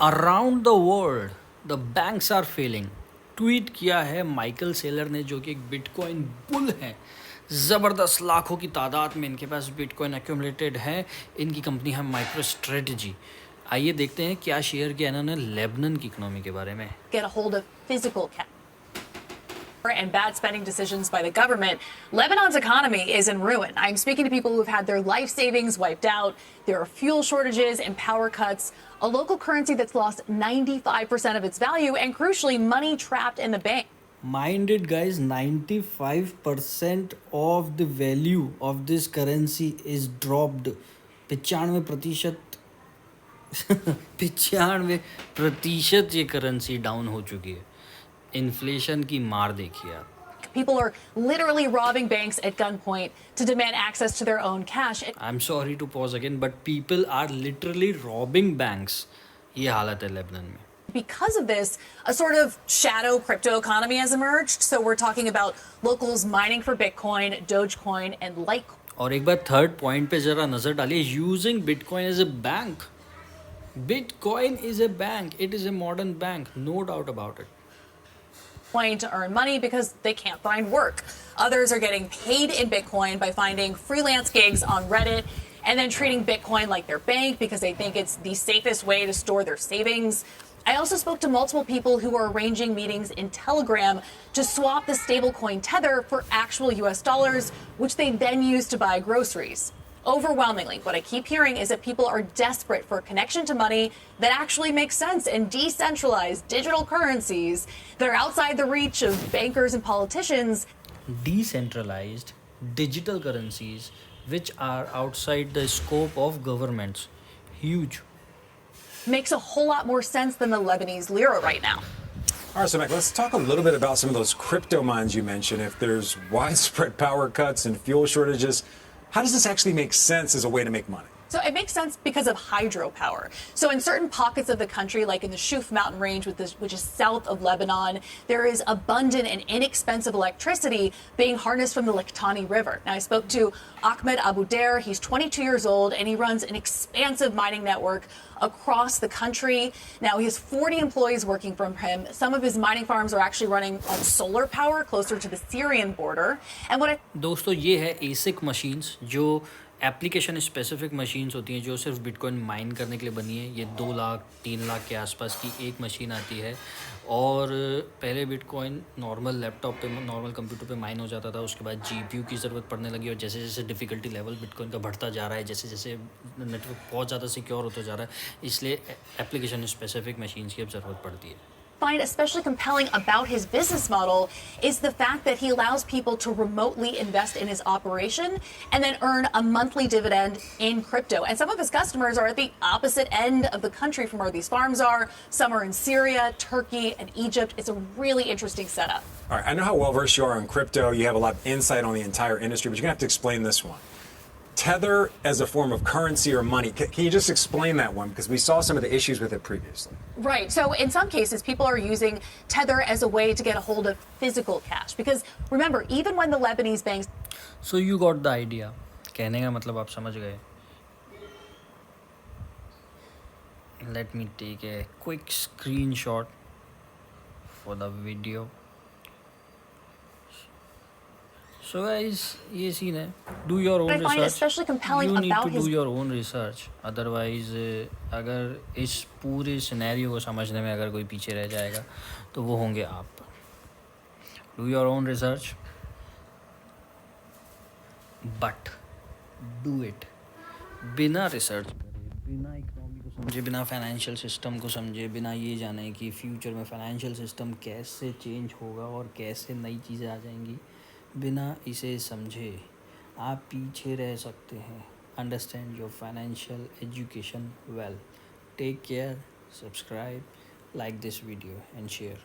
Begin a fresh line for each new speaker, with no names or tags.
Around the world the banks are failing. Tweet किया है Michael Saylor ने, जो कि एक बिटकॉइन बुल है। ज़बरदस्त लाखों की तादाद में इनके पास बिटकॉइन एक्यूमुलेटेड है। इनकी कंपनी है माइक्रो स्ट्रेटजी। आइए देखते हैं क्या शेयर किया इन्होंने लेबनान की इकोनॉमी के बारे में।
Get a hold of physical cash and bad spending decisions by the government, Lebanon's economy is in ruin. I'm speaking to people who've had their life savings wiped out. There are fuel shortages and power cuts, a local currency that's lost 95% of its value, and crucially, money trapped in the bank.
Mind it, guys, 95% of the value of this currency is dropped. 95% 95% ये currency down हो चुकी है। Inflation की मार देखिए आप।
People are literally robbing banks at gunpoint to demand access to their own cash.
I'm sorry to pause again, but people are literally robbing banks. ये हालत है लेबनान में।
Because of this, a sort of shadow crypto economy has emerged. So we're talking about locals mining for Bitcoin, Dogecoin, and Litecoin.
और एक बार third point पे जरा नजर डालिए, using bitcoin as a bank. Bitcoin is a bank, it is a modern bank, no doubt about it.
To earn money because they can't find work. Others are getting paid in Bitcoin by finding freelance gigs on Reddit and then treating Bitcoin like their bank because they think it's the safest way to store their savings. I also spoke to multiple people who are arranging meetings in Telegram to swap the stablecoin Tether for actual US dollars, which they then use to buy groceries. Overwhelmingly, what I keep hearing is that people are desperate for a connection to money that actually makes sense and decentralized digital currencies that are outside the reach of bankers and politicians.
Decentralized digital currencies which are outside the scope of governments. Huge.
Makes a whole lot more sense than the Lebanese lira right now.
All right, so Mike, let's talk a little bit about some of those crypto mines you mentioned. If there's widespread power cuts and fuel shortages, how does this actually make sense as a way to make money?
So it makes sense because of hydropower. So in certain pockets of the country, like in the Shuf mountain range, which is south of Lebanon, there is abundant and inexpensive electricity being harnessed from the Liktani River. Now, I spoke to Ahmed Abu Dair. He's 22 years old, and he runs an expansive mining network across the country. Now, he has 40 employees working for him. Some of his mining farms are actually running on solar power closer to the Syrian border. And
दोस्तों, ये है ASIC machines, जो application specific machines होती हैं, जो सिर्फ bitcoin mine करने के लिए बनी है। ये 2 लाख 3 लाख के आसपास की एक मशीन आती है। और पहले बिटकॉइन नॉर्मल लैपटॉप पे, नॉर्मल कंप्यूटर पे माइन हो जाता था। उसके बाद जीपीयू की ज़रूरत पड़ने लगी, और जैसे जैसे डिफ़िकल्टी लेवल बिटकॉइन का बढ़ता जा रहा है, जैसे जैसे नेटवर्क बहुत ज़्यादा सिक्योर होता जा रहा है, इसलिए एप्लीकेशन स्पेसिफिक मशीन्स की अब ज़रूरत पड़ती है।
Find especially compelling about his business model is the fact that he allows people to remotely invest in his operation and then earn a monthly dividend in crypto. And some of his customers are at the opposite end of the country from where these farms are. Some are in Syria, Turkey, and Egypt. It's a really interesting setup.
All right, I know how well versed you are in crypto. You have a lot of insight on the entire industry, but you're going to have to explain this one. Tether as a form of currency or money. Can you just explain that one? Because we saw some of the issues with it previously.
Right. So in some cases, people are using Tether as a way to get a hold of physical cash. Because remember, even when the Lebanese banks...
So you got the idea. कहने का मतलब आप समझ गए. Let me take a quick screenshot for the video. So guys, ये scene है. Do your own research.
Especially compelling
you need
about
to do your own research. Otherwise, अगर इस पूरे सिनेरियो को समझने में अगर कोई पीछे रह जाएगा, तो वो होंगे आप. Do your own research. But do it. बिना रिसर्च करे, बिना इकोनॉमी को समझे, बिना फाइनेंशियल सिस्टम को समझे, बिना ये जाने कि फ्यूचर में फाइनेंशियल सिस्टम कैसे चेंज होगा और कैसे नई चीज़ें आ जाएंगी, बिना इसे समझे आप पीछे रह सकते हैं. Understand your financial education well. Take care, subscribe, like this video and share.